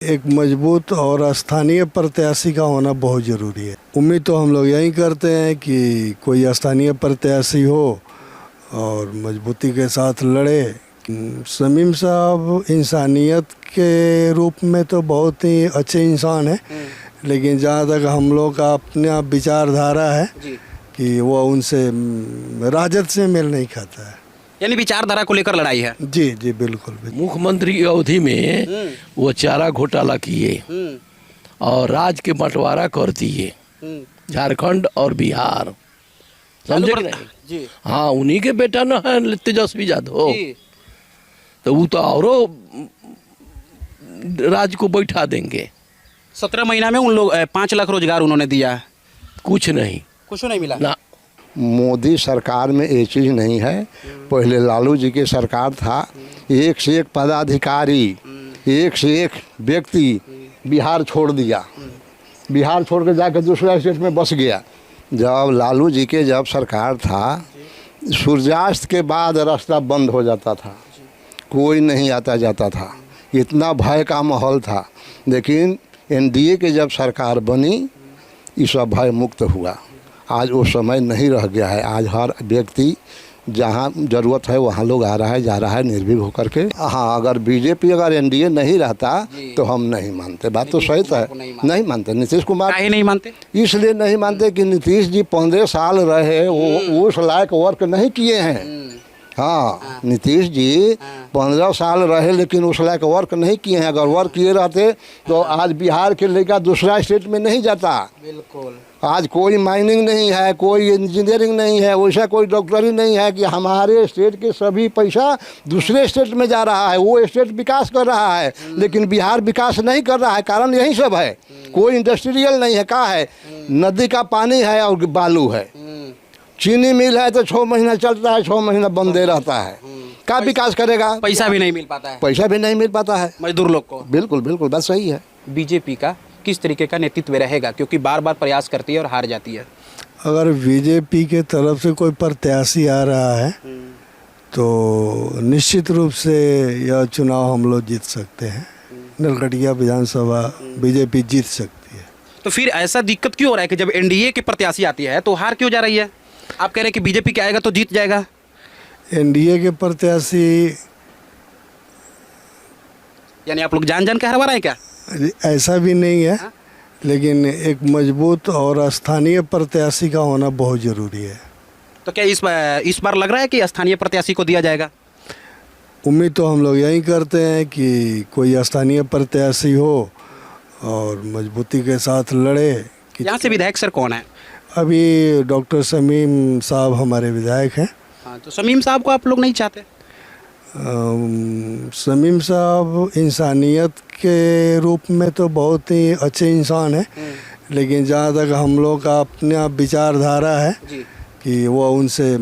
एक मजबूत और स्थानीय प्रत्याशी का होना बहुत ज़रूरी है। उम्मीद तो हम लोग यही करते हैं कि कोई स्थानीय प्रत्याशी हो और मजबूती के साथ लड़े। शमीम साहब इंसानियत के रूप में तो बहुत ही अच्छे इंसान हैं, लेकिन जहाँ तक हम लोग का अपना विचारधारा है कि वो उनसे राजद से मेल नहीं खाता है। यानी विचारधारा को लेकर लड़ाई है। जी जी बिल्कुल। मुख्यमंत्री की अवधि में वो चारा घोटाला किए और राज्य के बंटवारा कर दिए, झारखंड और बिहार, समझे कि नहीं जी। हाँ, उन्हीं के बेटा न है तेजस्वी यादव, तो वो तो औरों राज्य को बैठा देंगे। 17 महीना में उन लोग 5 लाख रोजगार उन्होंने दिया है। कुछ नहीं मिला ना। मोदी सरकार में ये चीज़ नहीं है। पहले लालू जी की सरकार था, एक से एक पदाधिकारी, एक से एक व्यक्ति बिहार छोड़ दिया, बिहार छोड़ के जाकर दूसरा स्टेट में बस गया। जब लालू जी के सरकार था, सूर्यास्त के बाद रास्ता बंद हो जाता था, कोई नहीं आता जाता था, इतना भय का माहौल था। लेकिन एनडीए के जब सरकार बनी, ये सब भय मुक्त हुआ। आज वो समय नहीं रह गया है। आज हर व्यक्ति जहाँ ज़रूरत है वहाँ लोग आ रहा है, जा रहा है निर्भीक होकर के। हाँ, अगर बीजेपी अगर एनडीए नहीं रहता तो हम नहीं मानते। बात तो सही है, नहीं मानते। नीतीश कुमार काहे नहीं मानते? इसलिए नहीं मानते कि नीतीश जी 15 साल रहे, वो उस लायक वर्क नहीं किए हैं। हाँ, नीतीश जी 15 साल रहे लेकिन उस लायक वर्क नहीं किए हैं। अगर वर्क किए रहते तो आज बिहार के लेकर दूसरा स्टेट में नहीं जाता। बिल्कुल। आज कोई माइनिंग नहीं है, कोई इंजीनियरिंग नहीं है, वैसा कोई डॉक्टरी नहीं है कि हमारे स्टेट के सभी पैसा दूसरे स्टेट में जा रहा है। वो स्टेट विकास कर रहा है लेकिन बिहार विकास नहीं कर रहा है। कारण यही सब है। कोई इंडस्ट्रियल नहीं है। कहाँ है? नदी का पानी है और बालू है। चीनी मिल है तो 6 महीना चलता है, 6 महीना बंदे रहता है। क्या विकास करेगा? पैसा भी नहीं मिल पाता है। पैसा भी नहीं मिल पाता है मजदूर लोग को। बिल्कुल बिल्कुल, बात सही है। बीजेपी का किस तरीके का नेतृत्व रहेगा, क्योंकि बार बार प्रयास करती है और हार जाती है? अगर बीजेपी के तरफ से कोई प्रत्याशी आ रहा है तो निश्चित रूप से यह चुनाव हम लोग जीत सकते हैं। नरकटिया विधानसभा बीजेपी जीत सकती है। तो फिर ऐसा दिक्कत क्यों हो रहा है कि जब एनडीए की प्रत्याशी आती है तो हार क्यों जा रही है? आप कह रहे हैं कि बीजेपी के आएगा तो जीत जाएगा। एनडीए के प्रत्याशी यानी आप लोग जान के हरवा रहे हैं क्या? ऐसा भी नहीं है, लेकिन एक मजबूत और स्थानीय प्रत्याशी का होना बहुत ज़रूरी है। तो क्या इस बार लग रहा है कि स्थानीय प्रत्याशी को दिया जाएगा? उम्मीद तो हम लोग यही करते हैं कि कोई स्थानीय प्रत्याशी हो और मजबूती के साथ लड़े। यहाँ से विधायक सर कौन है? अभी डॉक्टर शमीम साहब हमारे विधायक हैं। हाँ, तो शमीम साहब को आप लोग नहीं चाहते? शमीम साहब इंसानियत के रूप में तो बहुत ही अच्छे इंसान हैं, लेकिन जहाँ तक हम लोग का अपना विचारधारा है कि वो उनसे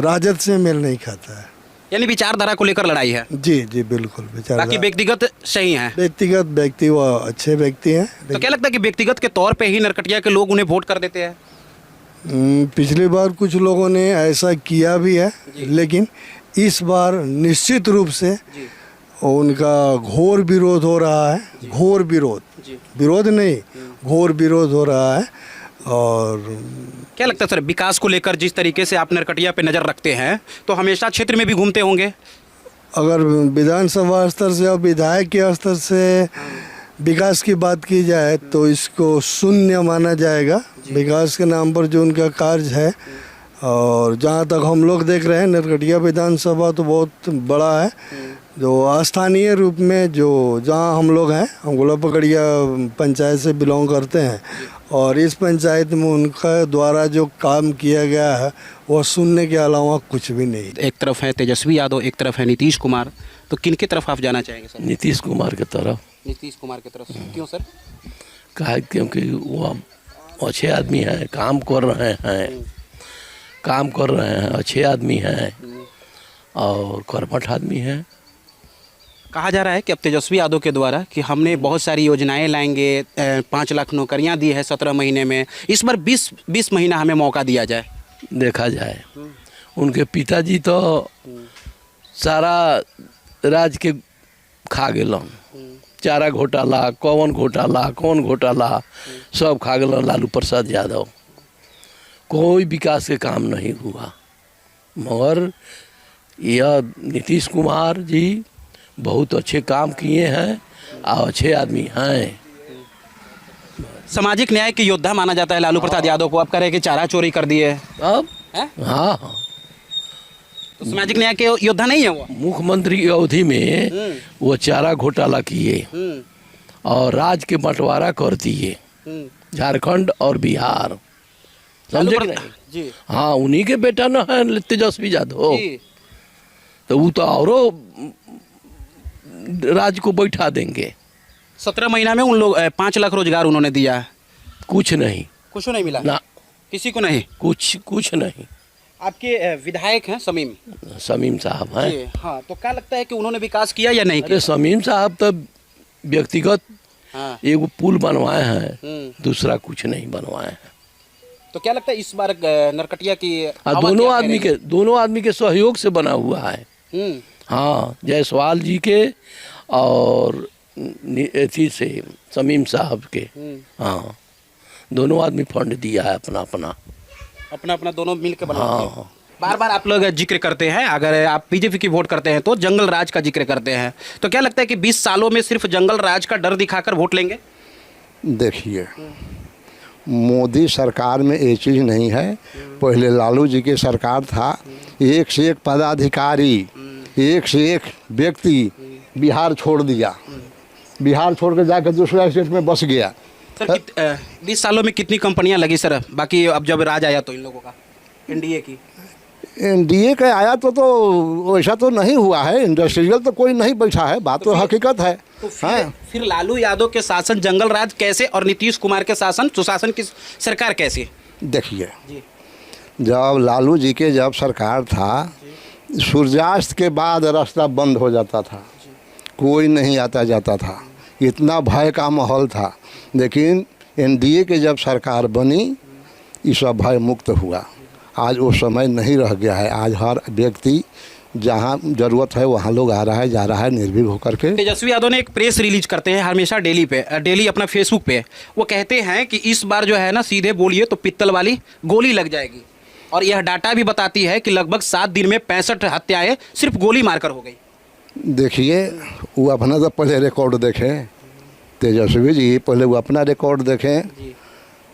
राजद से मेल नहीं खाता है। यानी विचारधारा को लेकर लड़ाई है। जी जी बिल्कुल। बाकी व्यक्तिगत सही हैं। व्यक्तिगत व्यक्ति वो अच्छे व्यक्ति हैं। तो क्या लगता है कि व्यक्तिगत के तौर पे ही नरकटिया के लोग उन्हें वोट कर देते हैं? पिछली बार कुछ लोगों ने ऐसा किया भी है, लेकिन इस बार निश्चित रूप से उनका घोर विरोध हो रहा है। घोर विरोध नहीं, घोर विरोध हो रहा है। और क्या लगता है सर, विकास को लेकर जिस तरीके से आप नरकटिया पे नज़र रखते हैं तो हमेशा क्षेत्र में भी घूमते होंगे? अगर विधानसभा स्तर से और विधायक के स्तर से विकास की बात की जाए तो इसको शून्य माना जाएगा। विकास के नाम पर जो उनका कार्य है, और जहाँ तक हम लोग देख रहे हैं नरकटिया विधानसभा तो बहुत बड़ा है। जो स्थानीय रूप में जो जहाँ हम लोग हैं, हम गोला पकड़िया पंचायत से बिलोंग करते हैं, और इस पंचायत में उनका द्वारा जो काम किया गया है वो सुनने के अलावा कुछ भी नहीं। एक तरफ है तेजस्वी यादव, एक तरफ है नीतीश कुमार, तो किन की तरफ आप जाना चाहेंगे सर? नीतीश कुमार की तरफ। नीतीश कुमार की तरफ क्यों सर? कहा क्योंकि वो अच्छे आदमी हैं, काम कर रहे हैं, अच्छे आदमी हैं और कर्मठ आदमी हैं। कहा जा रहा है कि अब तेजस्वी यादव के द्वारा कि हमने बहुत सारी योजनाएं लाएंगे, 5 लाख नौकरियां दी है 17 महीने में, इस बार 20 महीना हमें मौका दिया जाए। देखा जाए, उनके पिताजी तो सारा राज के खा गेलन, चारा घोटाला कौन घोटाला सब खा गए लालू प्रसाद यादव। कोई विकास के काम नहीं हुआ। मगर यह नीतीश कुमार जी बहुत अच्छे काम किए हैं और अच्छे आदमी हैं। सामाजिक न्याय के योद्धा माना जाता है लालू प्रसाद यादव को। आप कह रहे हैं कि चारा चोरी कर दिए अब हैं? हाँ तो सामाजिक न्याय के योद्धा नहीं है वो? मुख्यमंत्री की अवधि में वो चारा घोटाला किए और राज्य के बंटवारा कर दिए, झारखंड और बिहार। समझे कि नहीं? जी हाँ, उन्हीं के बेटा न है तेजस्वी यादव। जी। तो वो तो औरों राज्य को बैठा देंगे। 17 महीना में उन लोग 5 लाख रोजगार उन्होंने दिया है। कुछ नहीं, कुछ नहीं मिला ना किसी को नहीं। कुछ नहीं। आपके विधायक हैं शमीम साहब हैं। जी हाँ, तो क्या लगता है कि उन्होंने विकास किया या नहीं अरे शमीम साहब तो व्यक्तिगत हाँ। एगो पुल बनवाए हैं, दूसरा कुछ नहीं बनवाए हैं। तो क्या लगता है इस बार नरकटिया की और हवा दोनों क्या आदमी के सहयोग से बना हुआ है। करेगी? हाँ, जायसवाल जी के और अथी से शमीम साहब के। हाँ, दोनों आदमी फंड दिया है अपना अपना दोनों मिल के बनाते हैं। हाँ। बार बार आप लोग जिक्र करते हैं, अगर आप बीजेपी की वोट करते हैं तो जंगल राज का जिक्र करते हैं। तो क्या लगता है कि 20 सालों में सिर्फ जंगल राज का डर दिखाकर वोट लेंगे? देखिए, मोदी सरकार में ये चीज़ नहीं है। पहले लालू जी की सरकार था, एक से एक पदाधिकारी, एक से एक व्यक्ति बिहार छोड़ दिया, बिहार छोड़ के जाकर दूसरा स्टेट में बस गया। सर 20 सालों में कितनी कंपनियां लगी सर? बाकी अब जब राज आया तो इन लोगों का एनडीए की एनडीए का आया तो वैसा तो नहीं हुआ है। इंडस्ट्रियल तो कोई नहीं बैठा है, बात तो हकीकत है। तो फिर लालू यादव के शासन जंगल राज कैसे और नीतीश कुमार के शासन सुशासन की सरकार कैसी? देखिए, जब लालू जी के जब सरकार था, सूर्यास्त के बाद रास्ता बंद हो जाता था, कोई नहीं आता जाता था, इतना भय का माहौल था। लेकिन एनडीए के जब सरकार बनी, ये सब भय मुक्त हुआ। आज वो समय नहीं रह गया है। आज हर व्यक्ति जहाँ ज़रूरत है वहाँ लोग आ रहा है, जा रहा है निर्भीक होकर के। तेजस्वी यादव ने एक प्रेस रिलीज करते हैं हमेशा डेली अपना फेसबुक पे। वो कहते हैं कि इस बार जो है ना, सीधे बोलिए तो पित्तल वाली गोली लग जाएगी। और यह डाटा भी बताती है कि लगभग 7 दिन में 65 हत्याएं सिर्फ गोली मारकर हो गई। देखिए, वो अपना तो पहले रिकॉर्ड देखें, तेजस्वी जी पहले वो अपना रिकॉर्ड देखें।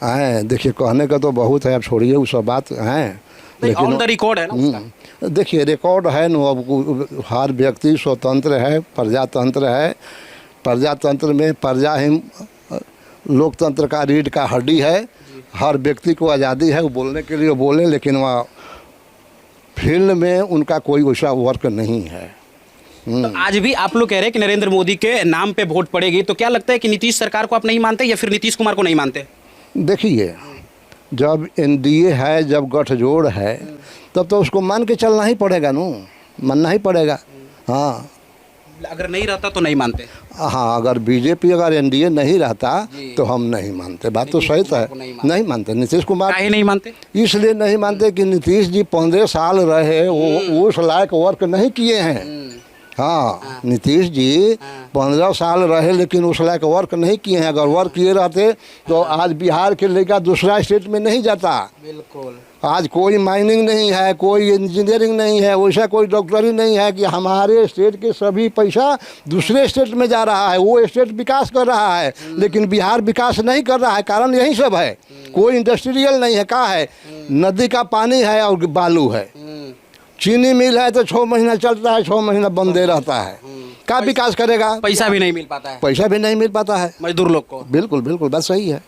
हैं, देखिए, कहने का तो बहुत है, आप छोड़िए वो सब बात हैं, लेकिन ऑन द रिकॉर्ड है ना उसका। देखिए, रिकॉर्ड है न। अब हर व्यक्ति स्वतंत्र है, प्रजातंत्र है। प्रजातंत्र में प्रजा ही लोकतंत्र का रीढ़ का हड्डी है। हर व्यक्ति को आज़ादी है वो बोलने के लिए बोले, लेकिन वह फील्ड में उनका कोई वैसा वर्क नहीं है। तो आज भी आप लोग कह रहे हैं कि नरेंद्र मोदी के नाम पे वोट पड़ेगी, तो क्या लगता है कि नीतीश सरकार को आप नहीं मानते या फिर नीतीश कुमार को नहीं मानते? देखिए, जब एनडीए है, जब गठजोड़ है, तब तो उसको मान के चलना ही पड़ेगा नू, मानना ही पड़ेगा। हाँ, अगर नहीं रहता तो नहीं मानते? हाँ, अगर बीजेपी अगर एनडीए नहीं रहता तो हम नहीं मानते। बात तो सही है, नहीं मानते। नीतीश कुमार काहे नहीं मानते? इसलिए नहीं मानते कि नीतीश जी 15 साल रहे, वो उस लायक वर्क नहीं किए हैं। हाँ, नीतीश जी 15 साल रहे, लेकिन उस लायक वर्क नहीं किए हैं। अगर वर्क किए रहते तो आज बिहार के लेकर दूसरा स्टेट में नहीं जाता। बिल्कुल। आज कोई माइनिंग नहीं है, कोई इंजीनियरिंग नहीं है, वैसा कोई डॉक्टरी नहीं है कि हमारे स्टेट के सभी पैसा दूसरे स्टेट में जा रहा है। वो स्टेट विकास कर रहा है, लेकिन बिहार विकास नहीं कर रहा है। कारण यही सब है, कोई इंडस्ट्रियल नहीं है। क्या है? नदी का पानी है और बालू है। चीनी मिल है तो 6 महीना चलता है, 6 महीना बंदे रहता है। क्या विकास करेगा? पैसा भी नहीं मिल पाता है, पैसा भी नहीं मिल पाता है मजदूर लोग को। बिल्कुल बिल्कुल, बात सही है।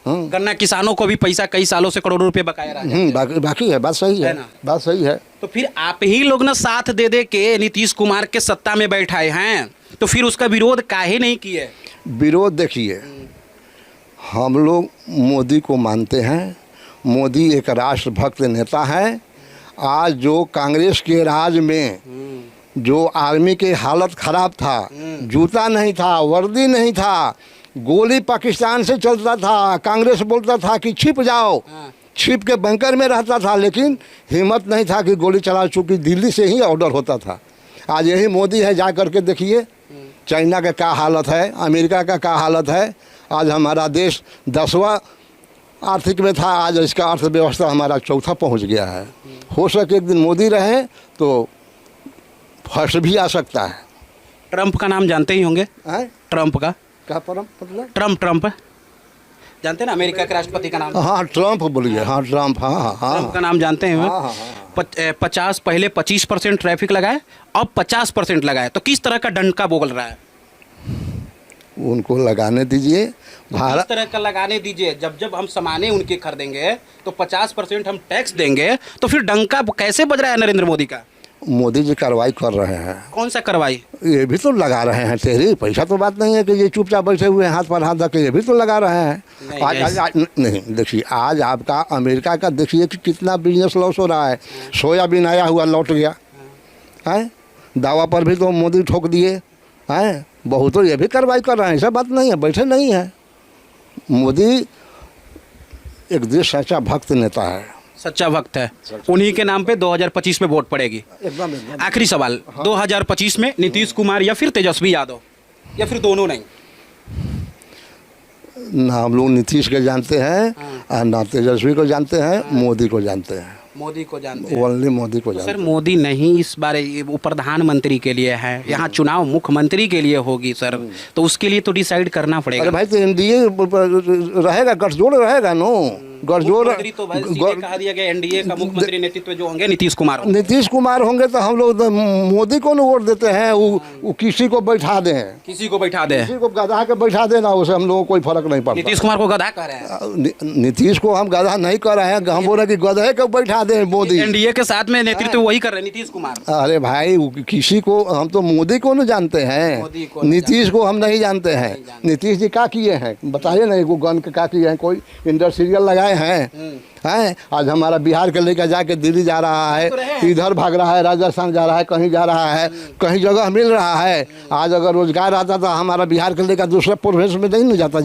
गन्ना किसानों को भी पैसा कई सालों से करोड़ों रुपए बकाया रहा है। बाकी है, बात सही है, बात सही है। तो फिर आप ही लोग ना साथ दे दे के नीतीश कुमार के सत्ता में बैठाए हैं, तो फिर उसका विरोध काहे नहीं किए? विरोध देखिए, हम लोग मोदी को मानते हैं। मोदी एक राष्ट्रभक्त नेता है। आज जो कांग्रेस के राज में जो आर्मी की हालत खराब था, जूता नहीं था, वर्दी नहीं था, गोली पाकिस्तान से चलता था, कांग्रेस बोलता था कि छिप जाओ, छिप के बंकर में रहता था, लेकिन हिम्मत नहीं था कि गोली चला, चूँकि दिल्ली से ही ऑर्डर होता था। आज यही मोदी है, जा करके देखिए चाइना का क्या हालत है, अमेरिका का क्या हालत है। आज हमारा देश 10वां आर्थिक में था, आज इसका अर्थव्यवस्था हमारा 4था पहुंच गया है। हो सके एक दिन मोदी रहे तो फर्स्ट भी आ सकता है। ट्रंप का नाम जानते ही होंगे, हैं? ट्रंप का, क्या परम मतलब? ट्रंप जानते हैं ना, अमेरिका के राष्ट्रपति का नाम। हाँ ट्रंप बोलिए, हाँ ट्रंप, हाँ हाँ हाँ ट्रंप का नाम जानते हैं। हाँ, हाँ, हाँ। 50 पहले 25% ट्रैफिक लगाए, अब 50% लगाए, तो किस तरह का डंका बोल रहा है? उनको लगाने दीजिए। किस भारत तरह का लगाने दीजिए? जब हम सामाने उनके खरीदेंगे तो 50% हम टैक्स देंगे, तो फिर डंका कैसे बज रहा है नरेंद्र मोदी का? मोदी जी कार्रवाई कर रहे हैं। कौन सा कार्रवाई? ये भी तो लगा रहे हैं तेरी, पैसा तो बात नहीं है कि ये चुपचाप बैठे हुए हैं हाथ पर हाथ रख के, ये भी तो लगा रहे हैं। नहीं देखिए, आज आपका अमेरिका का देखिए कि कितना बिजनेस लॉस हो रहा है। सोयाबीन आया हुआ लौट गया है, दावा पर भी तो मोदी ठोक दिए हैं। बहुत तो ये भी कार्रवाई कर रहे हैं, ऐसा बात नहीं है, बैठे नहीं है। मोदी एक देश सच्चा भक्त नेता है, सच्चा भक्त है। उन्हीं के नाम पे 2025 में वोट पड़ेगी। एकदम। आखिरी सवाल, 2025 में नीतीश कुमार या फिर तेजस्वी यादव, या फिर दोनों नहीं? ना हम लोग नीतीश को जानते हैं और ना तेजस्वी को जानते हैं, मोदी को जानते हैं। मोदी को जानते हैं। ओनली मोदी को तो जानते सर मोदी नहीं, इस बार वो प्रधानमंत्री के लिए है, यहाँ चुनाव मुख्यमंत्री के लिए होगी सर, तो उसके लिए तो डिसाइड करना हैं। पड़ेगा। अरे भाई तो एनडीए रहेगा, गठजोड़ रहेगा नो, गठजोड़। मुख्यमंत्री तो भाई सीधे कहा दिया गया, एनडीए का मुख्यमंत्री नेतृत्व जो होंगे नीतीश कुमार होंगे। नीतीश कुमार होंगे तो हम लोग तो मोदी को न वोट देते हैं। वो किसी को बैठा दें, किसी को बैठा दे, किसी को गधा के बैठा देना, उसे हम लोगों को कोई फर्क नहीं पड़ता। नीतीश कुमार को गधा कह रहे हैं। नीतीश को हम गधा नहीं कर रहे हैं, हम बोल रहे हैं कि गधे को बैठा दें मोदी। एनडीए के साथ में नेतृत्व वही कर रहे हैं, नीतीश कुमार। अरे भाई किसी को, हम तो मोदी को न जानते मोदी को हैं, नीतीश को हम नहीं जानते हैं। नीतीश जी क्या किए हैं बताइए ना, वो गन के क्या किए हैं, कोई इंडस्ट्रियल लगाए हैं? आज हमारा बिहार के लेकर जाके दिल्ली जा रहा है, इधर भाग रहा है, राजस्थान जा रहा है, कहीं जा रहा है, कहीं जगह मिल रहा है। आज अगर रोजगार आता तो हमारा बिहार के लेकर दूसरे प्रोविंस में नहीं जाता जी।